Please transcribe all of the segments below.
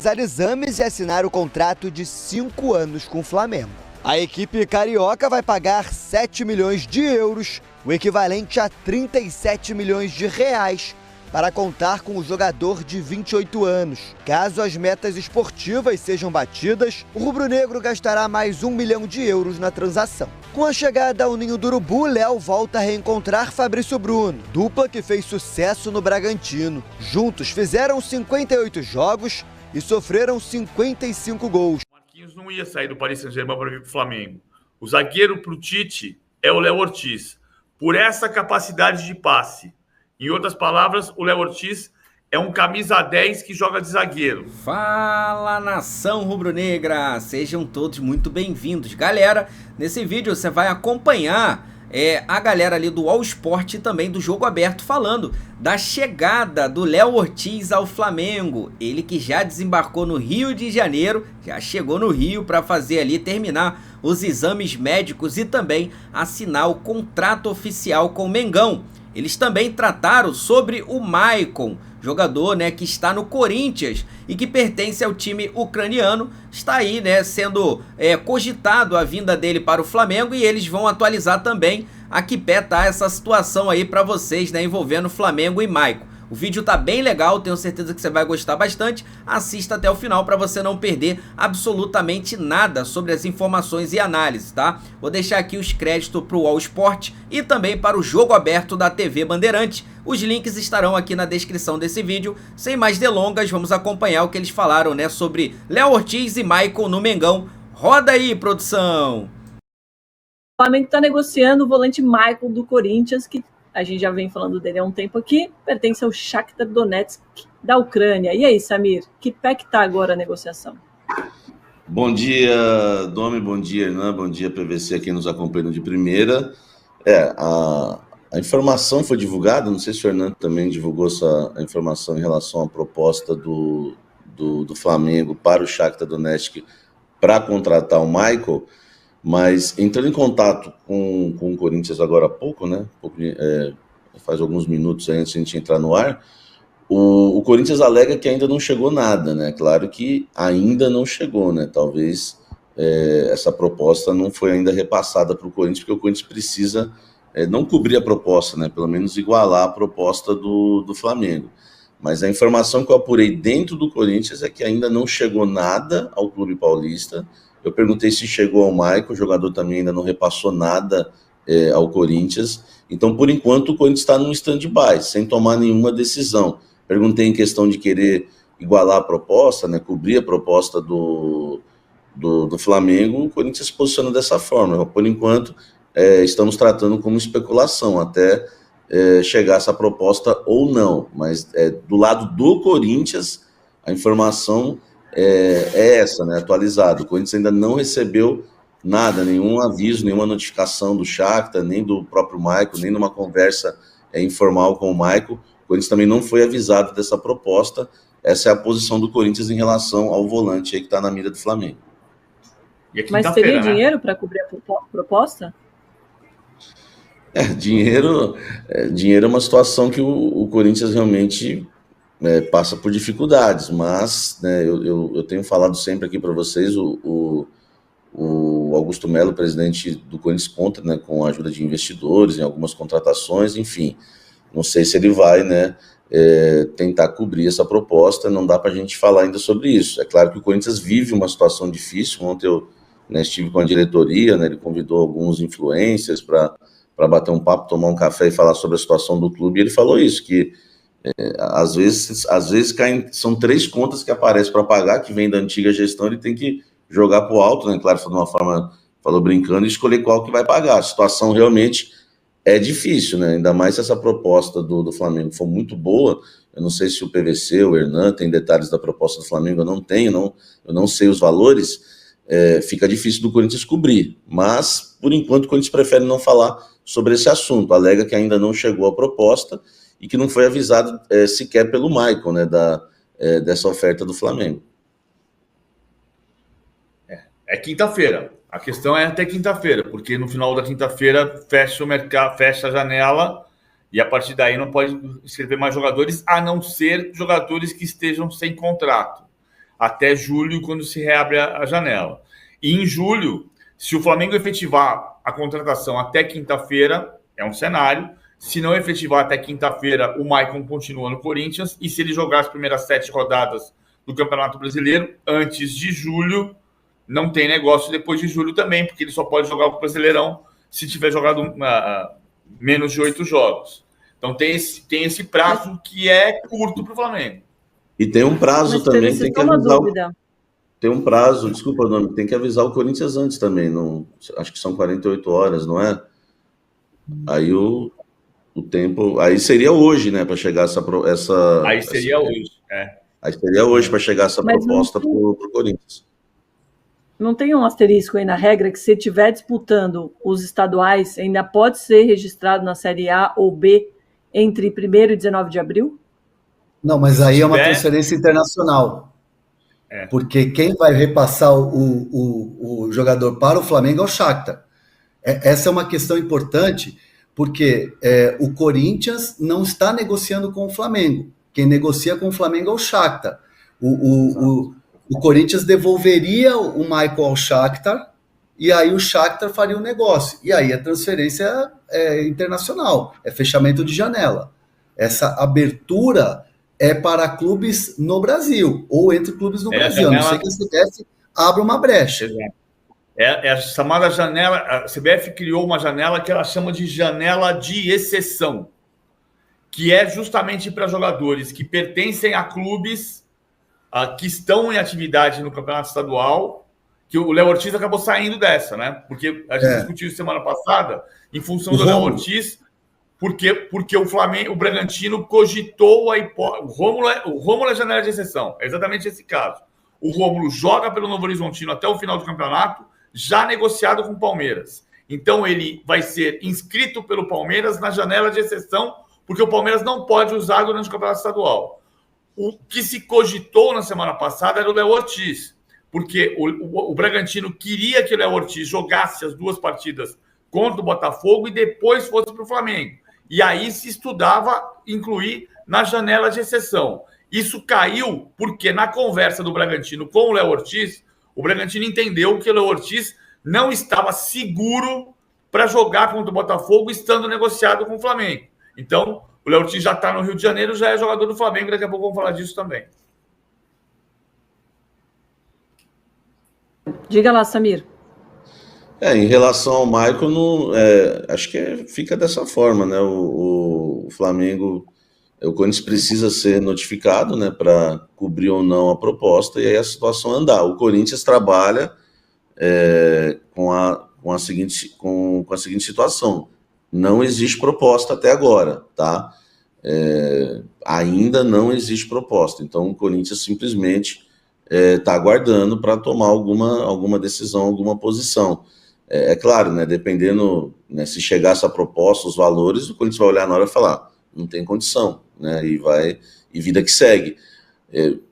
realizar exames e assinar o contrato de 5 anos com o Flamengo. A equipe carioca vai pagar 7 milhões de euros, o equivalente a 37 milhões de reais, para contar com o jogador de 28 anos. Caso as metas esportivas sejam batidas, o rubro-negro gastará mais 1 milhão de euros na transação. Com a chegada ao Ninho do Urubu, Léo volta a reencontrar Fabrício Bruno, dupla que fez sucesso no Bragantino. Juntos fizeram 58 jogos e sofreram 55 gols. O Marquinhos não ia sair do Paris Saint-Germain para vir para o Flamengo. O zagueiro para o Tite é o Léo Ortiz, por essa capacidade de passe. Em outras palavras, o Léo Ortiz é um camisa 10 que joga de zagueiro. Fala, nação rubro-negra! Sejam todos muito bem-vindos. Galera, nesse vídeo você vai acompanhar a galera ali do All Sport e também do Jogo Aberto falando da chegada do Léo Ortiz ao Flamengo. Ele que já desembarcou no Rio de Janeiro, já chegou no Rio para fazer ali, terminar os exames médicos e também assinar o contrato oficial com o Mengão. Eles também trataram sobre o Maicon, jogador, né, que está no Corinthians e que pertence ao time ucraniano. Está aí, né, sendo cogitado a vinda dele para o Flamengo, e eles vão atualizar também a que pé tá essa situação aí para vocês, né, envolvendo Flamengo e Maicon. O vídeo tá bem legal, tenho certeza que você vai gostar bastante. Assista até o final para você não perder absolutamente nada sobre as informações e análises, tá? Vou deixar aqui os créditos para o All Sport e também para o Jogo Aberto da TV Bandeirante. Os links estarão aqui na descrição desse vídeo. Sem mais delongas, vamos acompanhar o que eles falaram, né, sobre Léo Ortiz e Maicon no Mengão. Roda aí, produção! O Flamengo está negociando o volante Maicon do Corinthians, que a gente já vem falando dele há um tempo aqui, pertence ao Shakhtar Donetsk da Ucrânia. E aí, Samir, que pé que tá agora a negociação? Bom dia, Domi, bom dia, Hernan, bom dia, PVC, quem nos acompanha de primeira. A informação foi divulgada, não sei se o Hernan também divulgou a informação em relação à proposta do Flamengo para o Shakhtar Donetsk para contratar o Maicon. Mas entrando em contato com o Corinthians agora há pouco, né? Faz alguns minutos antes de a gente entrar no ar, o Corinthians alega que ainda não chegou nada, né? Claro que ainda não chegou, né? Talvez essa proposta não foi ainda repassada para o Corinthians, porque o Corinthians precisa não cobrir a proposta, né? Pelo menos igualar a proposta do Flamengo. Mas a informação que eu apurei dentro do Corinthians é que ainda não chegou nada ao Clube Paulista. Eu perguntei se chegou ao Maicon, o jogador também ainda não repassou nada ao Corinthians. Então, por enquanto, o Corinthians está num stand-by, sem tomar nenhuma decisão. Perguntei em questão de querer igualar a proposta, né, cobrir a proposta do Flamengo. O Corinthians se posiciona dessa forma. Por enquanto, estamos tratando como especulação, até chegar essa proposta ou não. Mas do lado do Corinthians, a informação é essa, né, atualizada. O Corinthians ainda não recebeu nada, nenhum aviso, nenhuma notificação do Shakhtar, nem do próprio Maicon, nem numa conversa informal com o Maicon. O Corinthians também não foi avisado dessa proposta. Essa é a posição do Corinthians em relação ao volante aí que está na mira do Flamengo. Mas teria dinheiro para cobrir a proposta? Dinheiro é uma situação que o Corinthians realmente passa por dificuldades, mas, né, eu tenho falado sempre aqui para vocês, o Augusto Melo, presidente do Corinthians, conta, né, com a ajuda de investidores em algumas contratações, enfim, não sei se ele vai, né, tentar cobrir essa proposta. Não dá para a gente falar ainda sobre isso. É claro que o Corinthians vive uma situação difícil. Ontem eu, né, estive com a diretoria, né, ele convidou alguns influencers para bater um papo, tomar um café e falar sobre a situação do clube, e ele falou isso, que às vezes são 3 contas que aparecem para pagar, que vem da antiga gestão, ele tem que jogar para o alto, né? Claro, de uma forma, falou brincando, e escolher qual que vai pagar. A situação realmente é difícil, né? Ainda mais se essa proposta do Flamengo for muito boa. Eu não sei se o PVC, o Hernan, tem detalhes da proposta do Flamengo, eu não tenho, eu não sei os valores. Fica difícil do Corinthians cobrir, mas por enquanto o Corinthians prefere não falar sobre esse assunto, alega que ainda não chegou a proposta e que não foi avisado sequer pelo Maicon, né, dessa oferta do Flamengo. É quinta-feira. A questão é até quinta-feira, porque no final da quinta-feira fecha o mercado, fecha a janela, e a partir daí não pode inscrever mais jogadores, a não ser jogadores que estejam sem contrato. até julho, quando se reabre a janela. E em julho, se o Flamengo efetivar a contratação até quinta-feira, é um cenário. Se não efetivar até quinta-feira, o Maicon continua no Corinthians. E se ele jogar as primeiras 7 rodadas do Campeonato Brasileiro, antes de julho, não tem negócio depois de julho também, porque ele só pode jogar o Brasileirão se tiver jogado menos de 8 jogos. Então tem esse prazo que é curto para o Flamengo. E tem um prazo também, tem que avisar. Tem um prazo, desculpa, Dom, tem que avisar o Corinthians antes também. Não, acho que são 48 horas, não é? Aí o tempo. Aí seria hoje, né, para chegar essa. Aí seria hoje, Aí seria hoje para chegar essa proposta para o Corinthians. Não tem um asterisco aí na regra que se estiver disputando os estaduais, ainda pode ser registrado na Série A ou B entre 1º e 19 de abril? Não, mas aí é uma transferência internacional. Porque quem vai repassar o jogador para o Flamengo é o Shakhtar. Essa é uma questão importante, porque o Corinthians não está negociando com o Flamengo. Quem negocia com o Flamengo é o Shakhtar. O Corinthians devolveria o Michael ao Shakhtar, e aí o Shakhtar faria o negócio. E aí a transferência é internacional, é fechamento de janela. Essa abertura é para clubes no Brasil, ou entre clubes no Brasil. A não ser que a CBF abra uma brecha. É a chamada janela. A CBF criou uma janela que ela chama de janela de exceção, que é justamente para jogadores que pertencem a clubes que estão em atividade no Campeonato Estadual, que o Léo Ortiz acabou saindo dessa, né? Porque a gente discutiu semana passada, em função do Léo Ortiz, porque o Flamengo, o Bragantino cogitou a hipótese. O Rômulo é janela de exceção, é exatamente esse caso. O Rômulo joga pelo Novo Horizontino até o final do campeonato, já negociado com o Palmeiras. Então ele vai ser inscrito pelo Palmeiras na janela de exceção, porque o Palmeiras não pode usar durante o Campeonato Estadual. O que se cogitou na semana passada era o Léo Ortiz, porque o Bragantino queria que o Léo Ortiz jogasse as 2 partidas contra o Botafogo e depois fosse para o Flamengo. E aí se estudava incluir na janela de exceção. Isso caiu porque na conversa do Bragantino com o Léo Ortiz, o Bragantino entendeu que o Léo Ortiz não estava seguro para jogar contra o Botafogo estando negociado com o Flamengo. Então, o Léo Ortiz já está no Rio de Janeiro, já é jogador do Flamengo, daqui a pouco vamos falar disso também. Diga lá, Samir. Em relação ao Michael, acho que fica dessa forma, né? O Flamengo, o Corinthians precisa ser notificado, né, para cobrir ou não a proposta, e aí a situação andar. O Corinthians trabalha com a seguinte situação: não existe proposta até agora, tá? Ainda não existe proposta. Então o Corinthians simplesmente está aguardando para tomar alguma decisão, alguma posição. É claro, né? Dependendo, né, se chegar essa proposta, os valores, o Corinthians vai olhar na hora e falar, não tem condição, né? E vida que segue.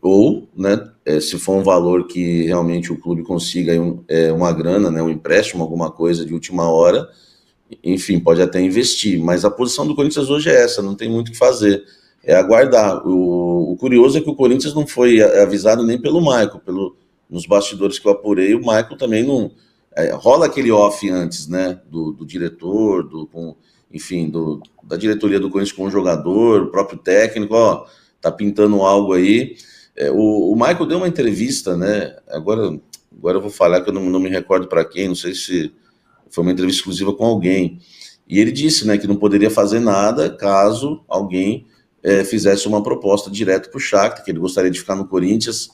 Ou, né, se for um valor que realmente o clube consiga uma grana, né, um empréstimo, alguma coisa de última hora, enfim, pode até investir. Mas a posição do Corinthians hoje é essa, não tem muito o que fazer. É aguardar. O curioso é que o Corinthians não foi avisado nem pelo Michael, nos bastidores que eu apurei, o Michael também não... rola aquele off antes, né, do diretor, enfim, da diretoria do Corinthians com o jogador, o próprio técnico, tá pintando algo aí. O Michael deu uma entrevista, né, agora eu vou falar que eu não me recordo para quem, não sei se foi uma entrevista exclusiva com alguém, e ele disse, né, que não poderia fazer nada caso alguém fizesse uma proposta direto para o Shakhtar, que ele gostaria de ficar no Corinthians.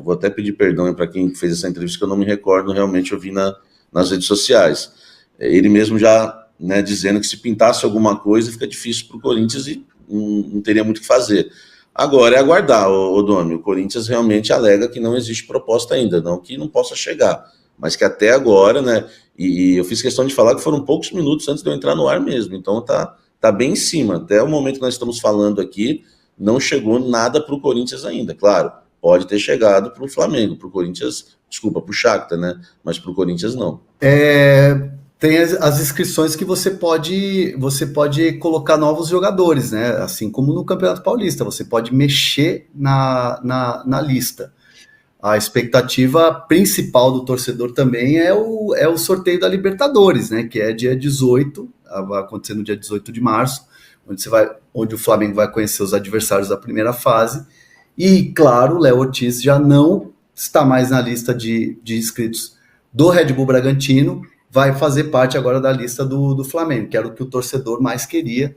Vou até pedir perdão para quem fez essa entrevista, que eu não me recordo, realmente eu vi nas redes sociais. Ele mesmo já, né, dizendo que se pintasse alguma coisa fica difícil para o Corinthians e não teria muito o que fazer. Agora é aguardar, Domi. O Corinthians realmente alega que não existe proposta ainda, não que não possa chegar, mas que até agora, né, e eu fiz questão de falar que foram poucos minutos antes de eu entrar no ar mesmo, então tá bem em cima. Até o momento que nós estamos falando aqui, não chegou nada para o Corinthians ainda, claro. Pode ter chegado para o Flamengo, para o Corinthians, desculpa, para o Shakhtar, né? Mas para o Corinthians não. tem as inscrições que você pode colocar novos jogadores, né? Assim como no Campeonato Paulista, você pode mexer na lista. A expectativa principal do torcedor também é o sorteio da Libertadores, né? Que é dia 18, vai acontecer no dia 18 de março, onde o Flamengo vai conhecer os adversários da primeira fase. E, claro, o Léo Ortiz já não está mais na lista de inscritos do Red Bull Bragantino, vai fazer parte agora da lista do Flamengo, que era o que o torcedor mais queria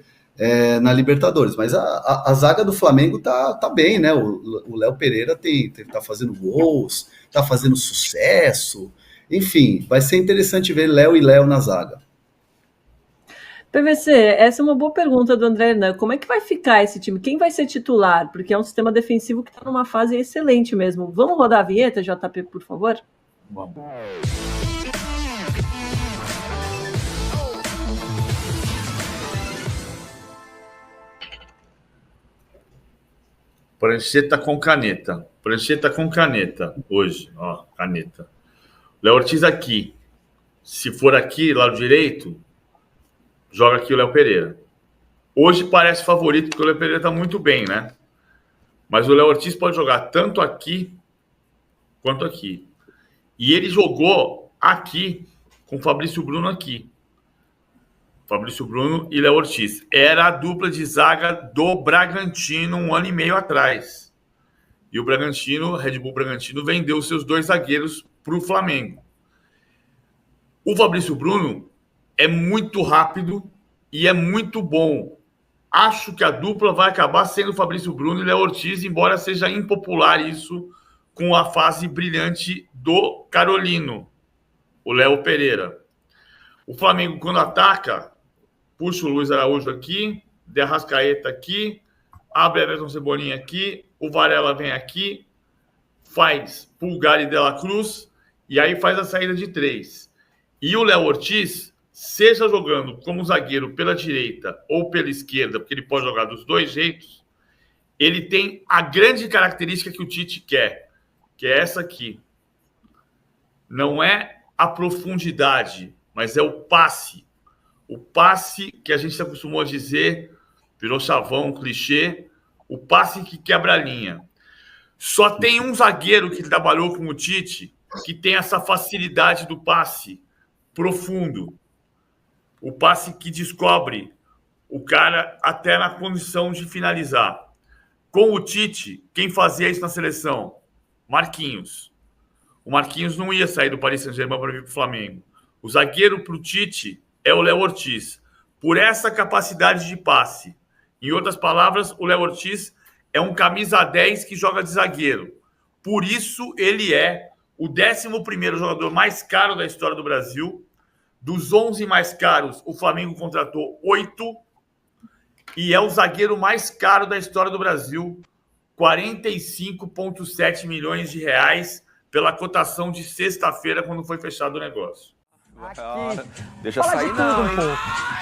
na Libertadores. Mas a zaga do Flamengo tá bem, né? O Léo Pereira tá fazendo gols, tá fazendo sucesso. Enfim, vai ser interessante ver Léo e Léo na zaga. PVC, essa é uma boa pergunta do André Hernan. Como é que vai ficar esse time? Quem vai ser titular? Porque é um sistema defensivo que está numa fase excelente mesmo. Vamos rodar a vinheta, JP, por favor? Vamos. Prancheta com caneta. Prancheta com caneta. Hoje, ó, caneta. Léo Ortiz aqui. Se for aqui, lado direito, joga aqui o Léo Pereira. Hoje parece favorito, porque o Léo Pereira tá muito bem, né? Mas o Léo Ortiz pode jogar tanto aqui quanto aqui. E ele jogou aqui com o Fabrício Bruno aqui. Fabrício Bruno e Léo Ortiz. Era a dupla de zaga do Bragantino 1 ano e meio atrás. E o Bragantino, Red Bull Bragantino, vendeu seus 2 zagueiros para o Flamengo. O Fabrício Bruno é muito rápido e é muito bom. Acho que a dupla vai acabar sendo o Fabrício Bruno e Léo Ortiz, embora seja impopular isso com a fase brilhante do Carolino, o Léo Pereira. O Flamengo, quando ataca, puxa o Luiz Araújo aqui, De Arrascaeta aqui, abre Everton Cebolinha aqui, o Varela vem aqui, faz Pulgar e De La Cruz, e aí faz a saída de 3. E o Léo Ortiz, seja jogando como zagueiro pela direita ou pela esquerda, porque ele pode jogar dos 2 jeitos, ele tem a grande característica que o Tite quer, que é essa aqui. Não é a profundidade, mas é o passe. O passe que a gente se acostumou a dizer, virou chavão, clichê, o passe que quebra a linha. Só tem um zagueiro que trabalhou com o Tite que tem essa facilidade do passe profundo. O passe que descobre o cara até na condição de finalizar. Com o Tite, quem fazia isso na seleção? Marquinhos. O Marquinhos não ia sair do Paris Saint-Germain para vir para o Flamengo. O zagueiro para o Tite é o Léo Ortiz. Por essa capacidade de passe. Em outras palavras, o Léo Ortiz é um camisa 10 que joga de zagueiro. Por isso, ele é o 11º jogador mais caro da história do Brasil. Dos 11 mais caros, o Flamengo contratou 8. E é o zagueiro mais caro da história do Brasil. 45,7 milhões de reais pela cotação de sexta-feira, quando foi fechado o negócio. Deixa sair não, hein?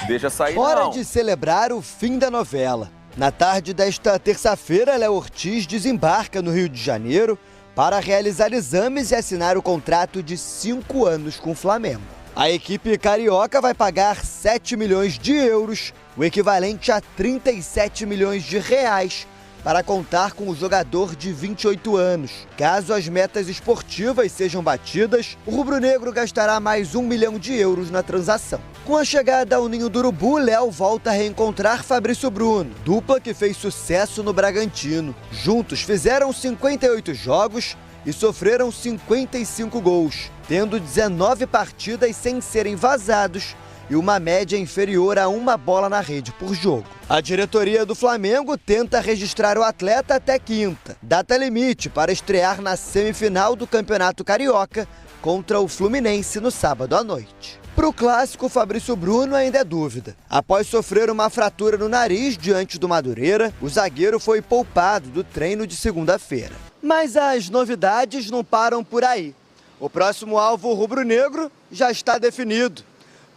Deixa sair Hora não. de celebrar o fim da novela. Na tarde desta terça-feira, Léo Ortiz desembarca no Rio de Janeiro para realizar exames e assinar o contrato de 5 anos com o Flamengo. A equipe carioca vai pagar 7 milhões de euros, o equivalente a 37 milhões de reais, para contar com o jogador de 28 anos. Caso as metas esportivas sejam batidas, o rubro-negro gastará mais 1 milhão de euros na transação. Com a chegada ao Ninho do Urubu, Léo volta a reencontrar Fabrício Bruno, dupla que fez sucesso no Bragantino. Juntos fizeram 58 jogos e sofreram 55 gols, tendo 19 partidas sem serem vazados e uma média inferior a 1 bola na rede por jogo. A diretoria do Flamengo tenta registrar o atleta até quinta, data limite para estrear na semifinal do Campeonato Carioca contra o Fluminense no sábado à noite. Para o clássico, Fabrício Bruno ainda é dúvida. Após sofrer uma fratura no nariz diante do Madureira, o zagueiro foi poupado do treino de segunda-feira. Mas as novidades não param por aí. O próximo alvo rubro-negro já está definido.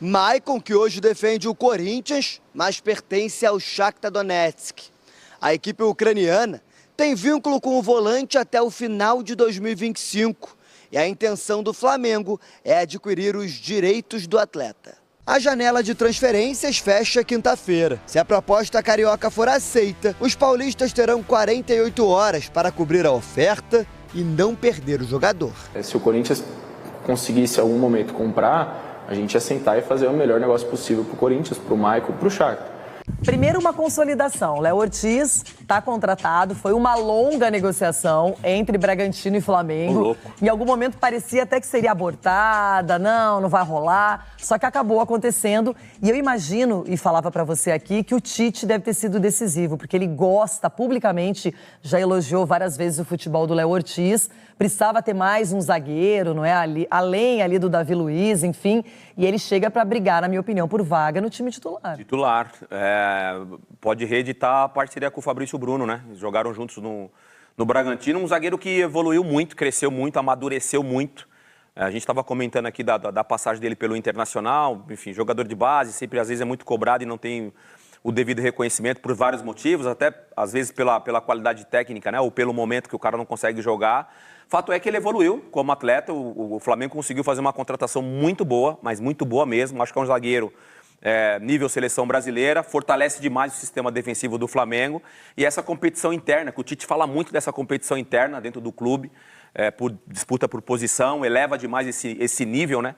Maicon, que hoje defende o Corinthians, mas pertence ao Shakhtar Donetsk. A equipe ucraniana tem vínculo com o volante até o final de 2025 e a intenção do Flamengo é adquirir os direitos do atleta. A janela de transferências fecha quinta-feira. Se a proposta carioca for aceita, os paulistas terão 48 horas para cobrir a oferta e não perder o jogador. Se o Corinthians conseguisse em algum momento comprar, a gente ia sentar e fazer o melhor negócio possível para o Corinthians, para o Michael, para o Shakhtar. Primeiro, uma consolidação. Léo Ortiz está contratado, foi uma longa negociação entre Bragantino e Flamengo. Em algum momento parecia até que seria abortada, não vai rolar. Só que acabou acontecendo. E eu imagino, e falava para você aqui, que o Tite deve ter sido decisivo, porque ele gosta, publicamente, já elogiou várias vezes o futebol do Léo Ortiz. Precisava ter mais um zagueiro, não é? Além ali do Davi Luiz, enfim. E ele chega para brigar, na minha opinião, por vaga no time titular. Pode reeditar a parceria com o Fabrício Bruno, né? Eles jogaram juntos no Bragantino. Um zagueiro que evoluiu muito, cresceu muito, amadureceu muito. A gente estava comentando aqui da passagem dele pelo Internacional. Enfim, jogador de base, sempre às vezes é muito cobrado e não tem o devido reconhecimento por vários motivos, até às vezes pela qualidade técnica, né? Ou pelo momento que o cara não consegue jogar. Fato é que ele evoluiu como atleta. O Flamengo conseguiu fazer uma contratação muito boa, mas muito boa mesmo. Acho que é um zagueiro nível seleção brasileira, fortalece demais o sistema defensivo do Flamengo. E essa competição interna, que o Tite fala muito dessa competição interna dentro do clube, por disputa por posição, eleva demais esse nível, né?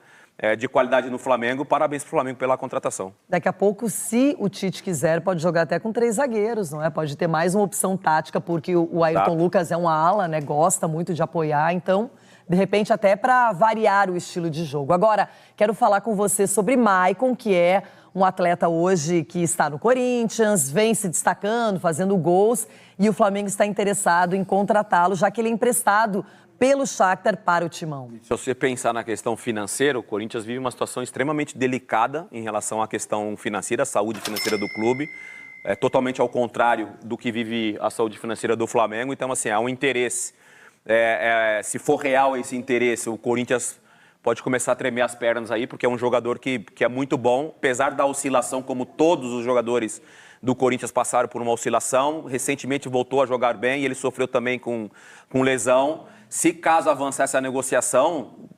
De qualidade no Flamengo. Parabéns pro Flamengo pela contratação. Daqui a pouco, se o Tite quiser, pode jogar até com 3 zagueiros, não é? Pode ter mais uma opção tática, porque o Ayrton Lucas é um ala, né? Gosta muito de apoiar, então, de repente, até para variar o estilo de jogo. Agora, quero falar com você sobre Maicon, que é um atleta hoje que está no Corinthians, vem se destacando, fazendo gols, e o Flamengo está interessado em contratá-lo, já que ele é emprestado pelo Shakhtar para o Timão. Se você pensar na questão financeira, o Corinthians vive uma situação extremamente delicada em relação à questão financeira, a saúde financeira do clube. É totalmente ao contrário do que vive a saúde financeira do Flamengo. Então, assim, há um interesse. Se for real esse interesse, o Corinthians pode começar a tremer as pernas aí, porque é um jogador que é muito bom, apesar da oscilação, como todos os jogadores do Corinthians passaram por uma oscilação. Recentemente voltou a jogar bem e ele sofreu também com lesão. Se caso avançar essa negociação,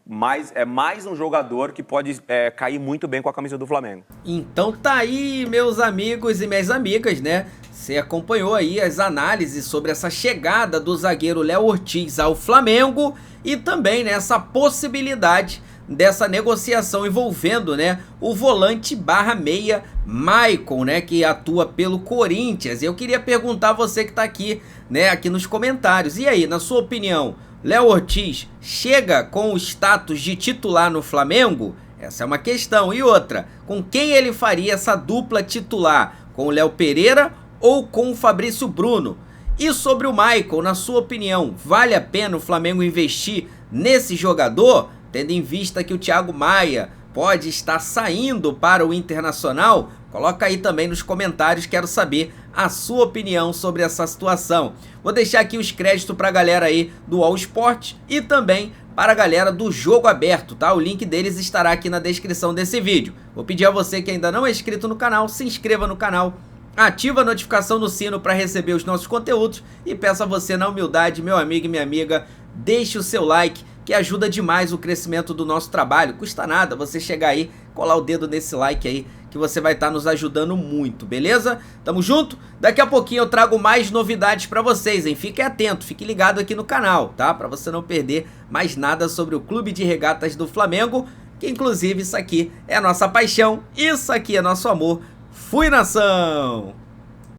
é mais um jogador que pode cair muito bem com a camisa do Flamengo. Então tá aí, meus amigos e minhas amigas, né? Você acompanhou aí as análises sobre essa chegada do zagueiro Léo Ortiz ao Flamengo e também nessa possibilidade dessa negociação envolvendo, né, o volante /meia Maicon, né, que atua pelo Corinthians. Eu queria perguntar a você que tá aqui, né, aqui nos comentários. E aí, na sua opinião, Léo Ortiz chega com o status de titular no Flamengo? Essa é uma questão. E outra, com quem ele faria essa dupla titular? Com o Léo Pereira ou com o Fabrício Bruno? E sobre o Maicon, na sua opinião, vale a pena o Flamengo investir nesse jogador? Tendo em vista que o Thiago Maia pode estar saindo para o Internacional? Coloca aí também nos comentários, quero saber a sua opinião sobre essa situação. Vou deixar aqui os créditos para a galera aí do All Sport e também para a galera do Jogo Aberto, tá? O link deles estará aqui na descrição desse vídeo. Vou pedir a você que ainda não é inscrito no canal, se inscreva no canal, ativa a notificação do sino para receber os nossos conteúdos e peço a você, na humildade, meu amigo e minha amiga, deixe o seu like, que ajuda demais o crescimento do nosso trabalho. Custa nada você chegar aí, colar o dedo nesse like aí, que você vai estar nos ajudando muito, beleza? Tamo junto? Daqui a pouquinho eu trago mais novidades pra vocês, hein? Fique atento, fique ligado aqui no canal, tá? Pra você não perder mais nada sobre o Clube de Regatas do Flamengo, que inclusive isso aqui é a nossa paixão, isso aqui é nosso amor. Fui, nação!